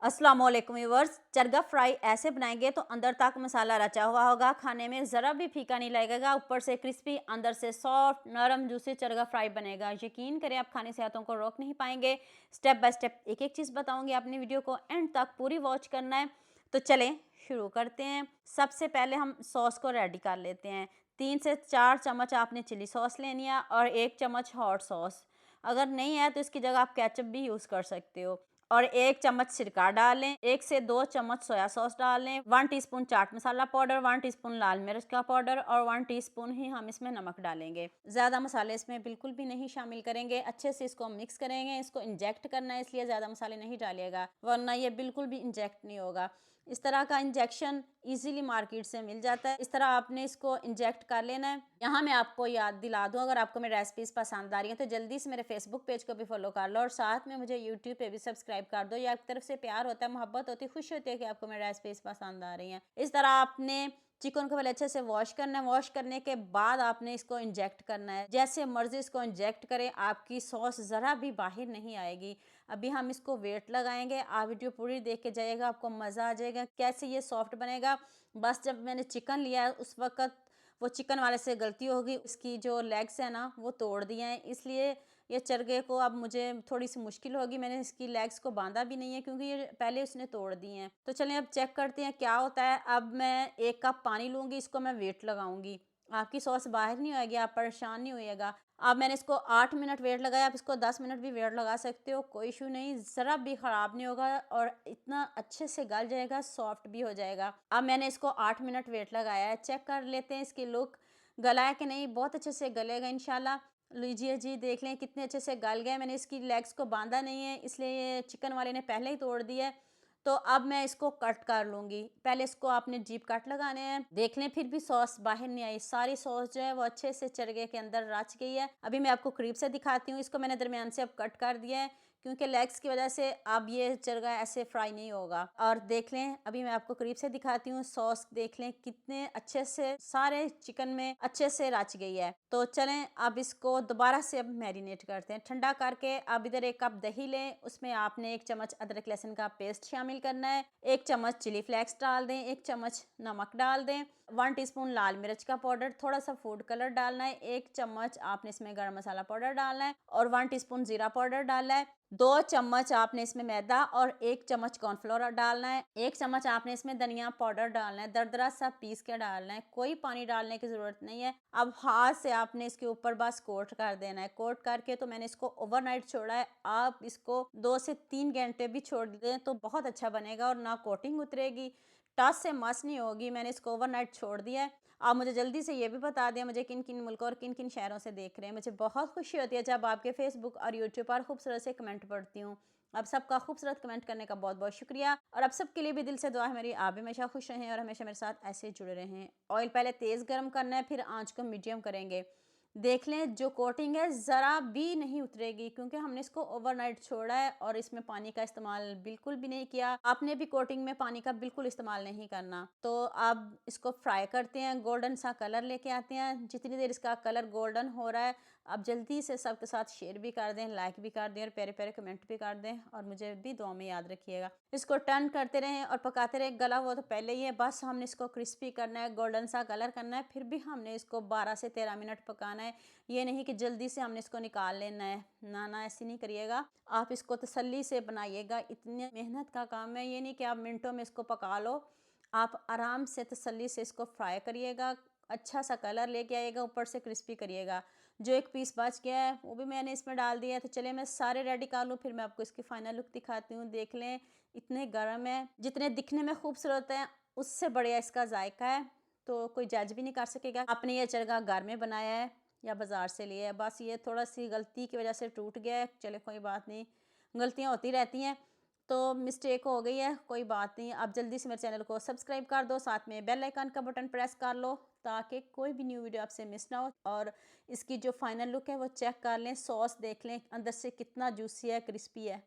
अस्सलाम वालेकुम viewers. Chargha fry ऐसे बनाएंगे तो अंदर तक मसाला रचा हुआ होगा, खाने में ज़रा भी फीका नहीं लगेगा, ऊपर से क्रिस्पी, अंदर से सॉफ्ट नरम जूसी चरगा फ्राई बनेगा। यकीन करें आप खाने से हाथों को रोक नहीं पाएंगे। स्टेप बाय स्टेप एक एक चीज़ बताऊंगी, आपने वीडियो को एंड तक पूरी वॉच करना है। तो चलें शुरू करते हैं। सबसे पहले हम सॉस को रेडी कर लेते हैं। 3 से 4 चम्मच आपने चिली सॉस लेनी है और 1 चम्मच हॉट सॉस। अगर नहीं है तो इसकी जगह आप केचप भी यूज़ कर सकते हो। और 1 चम्मच सिरका डालें, 1 से 2 चम्मच सोया सॉस डालें, 1 teaspoon chaat masala powder, 1 teaspoon लाल मिर्च का पाउडर और 1 टीस्पून ही हम इसमें नमक डालेंगे। ज़्यादा मसाले इसमें बिल्कुल भी नहीं शामिल करेंगे। अच्छे से इसको मिक्स करेंगे। इसको इंजेक्ट करना है, इसलिए ज़्यादा मसाले नहीं डालिएगा, वरना ये बिल्कुल भी इंजेक्ट नहीं होगा। इस तरह का इंजेक्शन इजीली मार्केट से मिल जाता है। इस तरह आपने इसको इंजेक्ट कर लेना है। यहाँ मैं आपको याद दिला दूँ, अगर आपको मेरी रेसिपीज़ पसंद आ रही हैं तो जल्दी से मेरे फेसबुक पेज को भी फॉलो कर लो और साथ में मुझे यूट्यूब पे भी सब्सक्राइब कर दो। ये आपकी तरफ से प्यार होता है, मोहब्बत होती है, खुशी होती है कि आपको मेरी रेसिपीज़ पसंद आ रही हैं। इस तरह आपने चिकन को पहले अच्छे से वॉश करना है। वॉश करने के बाद आपने इसको इंजेक्ट करना है। जैसे मर्जी इसको इंजेक्ट करें, आपकी सॉस ज़रा भी बाहर नहीं आएगी। अभी हम इसको वेट लगाएंगे। आप वीडियो पूरी देख के जाइएगा, आपको मज़ा आ जाएगा कैसे ये सॉफ्ट बनेगा। बस जब मैंने चिकन लिया है उस वक़्त वो चिकन वाले से गलती होगी, इसकी जो लेग्स है ना वो तोड़ दिए हैं, इसलिए ये चरगे को अब मुझे थोड़ी सी मुश्किल होगी। मैंने इसकी लेग्स को बांधा भी नहीं है क्योंकि ये पहले उसने तोड़ दिए हैं। तो चलें अब चेक करते हैं क्या होता है। अब मैं 1 कप पानी लूँगी, इसको मैं वेट लगाऊंगी। आपकी सॉस बाहर नहीं होएगी, आप परेशान नहीं होइएगा। अब मैंने इसको 8 मिनट वेट लगाया, आप इसको 10 मिनट भी वेट लगा सकते हो, कोई इशू नहीं, ज़रा भी ख़राब नहीं होगा और इतना अच्छे से गल जाएगा, सॉफ्ट भी हो जाएगा। अब मैंने इसको 8 मिनट वेट लगाया है। चेक कर लेते हैं इसकी लुक, गला है कि नहीं। बहुत अच्छे से गलेगा इंशाल्लाह। लीजिए जी, देख लें कितने अच्छे से गल गए। मैंने इसकी लेग्स को बांधा नहीं है, इसलिए ये चिकन वाले ने पहले ही तोड़ दिया है। तो अब मैं इसको कट कर लूँगी। पहले इसको आपने डीप कट लगाने हैं। देख लें फिर भी सॉस बाहर नहीं आई, सारी सॉस जो है वो अच्छे से चरगे के अंदर रच गई है। अभी मैं आपको करीब से दिखाती हूँ। इसको मैंने दरमियान से अब कट कर दिया है क्योंकि लेग्स की वजह से अब ये चरगा ऐसे फ्राई नहीं होगा। और देख लें, अभी मैं आपको करीब से दिखाती हूँ। सॉस देख लें कितने अच्छे से सारे चिकन में अच्छे से रच गई है। तो चलें अब इसको दोबारा से अब मैरिनेट करते हैं ठंडा करके। अब इधर 1 कप दही लें, उसमें आपने 1 चम्मच अदरक लहसुन का पेस्ट शामिल करना है, 1 चम्मच चिली फ्लेक्स डाल दें, 1 चम्मच नमक डाल दें, 1 टीस्पून लाल मिर्च का पाउडर, थोड़ा सा फूड कलर डालना है, 1 चम्मच आपने इसमें गरम मसाला पाउडर डालना है और 1 टीस्पून जीरा पाउडर डालना है। 2 चम्मच आपने इसमें मैदा और 1 चम्मच कॉर्नफ्लोर डालना है। 1 चम्मच आपने इसमें धनिया पाउडर डालना है, दरदरा सा पीस के डालना है, कोई पानी डालने की ज़रूरत नहीं है। अब हाथ से आपने इसके ऊपर बस कोट कर देना है। कोट करके तो मैंने इसको ओवरनाइट छोड़ा है। आप इसको 2 से 3 घंटे भी छोड़ दें तो बहुत अच्छा बनेगा और ना कोटिंग उतरेगी, टस से मस नहीं होगी। मैंने इसको ओवरनाइट छोड़ दिया है। आप मुझे जल्दी से ये भी बता दें मुझे किन किन मुल्कों और किन किन शहरों से देख रहे हैं। मुझे बहुत खुशी होती है जब आपके फेसबुक और यूट्यूब पर खूबसूरत से कमेंट पढ़ती हूँ। आप सबका खूबसूरत कमेंट करने का बहुत बहुत शुक्रिया और आप सबके लिए भी दिल से दुआ है मेरी, आप भी हमेशा खुश रहें और हमेशा मेरे साथ ऐसे जुड़े रहें। ऑयल पहले तेज़ गर्म करना है, फिर आंच को मीडियम करेंगे। देख लें जो कोटिंग है ज़रा भी नहीं उतरेगी क्योंकि हमने इसको ओवरनाइट छोड़ा है और इसमें पानी का इस्तेमाल बिल्कुल भी नहीं किया। आपने भी कोटिंग में पानी का बिल्कुल इस्तेमाल नहीं करना। तो अब इसको फ्राई करते हैं, गोल्डन सा कलर लेके आते हैं। जितनी देर इसका कलर गोल्डन हो रहा है, आप जल्दी से सबके साथ शेयर भी कर दें, लाइक भी कर दें और प्यारे प्यारे कमेंट भी कर दें और मुझे भी दुआ में याद रखिएगा। इसको टर्न करते रहें और पकाते रहें। गला हुआ तो पहले ही है, बस हमने इसको क्रिस्पी करना है, गोल्डन सा कलर करना है, फिर भी हमने इसको 12 से 13 मिनट पकाना है। ये नहीं कि जल्दी से हमने इसको निकाल लेना है, ना ना ऐसे नहीं करिएगा। आप इसको तसल्ली से बनाइएगा, इतनी मेहनत का काम है। ये नहीं कि आप मिनटों में इसको पका लो, आप आराम से तसल्ली से इसको फ्राई करिएगा। अच्छा सा कलर लेके आइएगा, ऊपर से क्रिस्पी करिएगा। जो एक पीस बच गया है वो भी मैंने इसमें डाल दिया है। तो चलिए मैं सारे रेडी कर लूँ, फिर मैं आपको इसकी फाइनल लुक दिखाती हूँ। देख लें इतने गर्म है, जितने दिखने में खूबसूरत हैं उससे बढ़िया इसका जायका है। तो कोई जज भी नहीं कर सकेगा आपने ये चरगा घर में बनाया है या बाज़ार से लिया है। बस ये थोड़ा सी गलती की वजह से टूट गया है। चले कोई बात नहीं, गलतियाँ होती रहती हैं, तो मिस्टेक हो गई है, कोई बात नहीं। आप जल्दी से मेरे चैनल को सब्सक्राइब कर दो, साथ में बेल आइकन का बटन प्रेस कर लो ताकि कोई भी न्यू वीडियो आपसे मिस ना हो। और इसकी जो फाइनल लुक है वो चेक कर लें, सॉस देख लें अंदर से कितना जूसी है, क्रिस्पी है।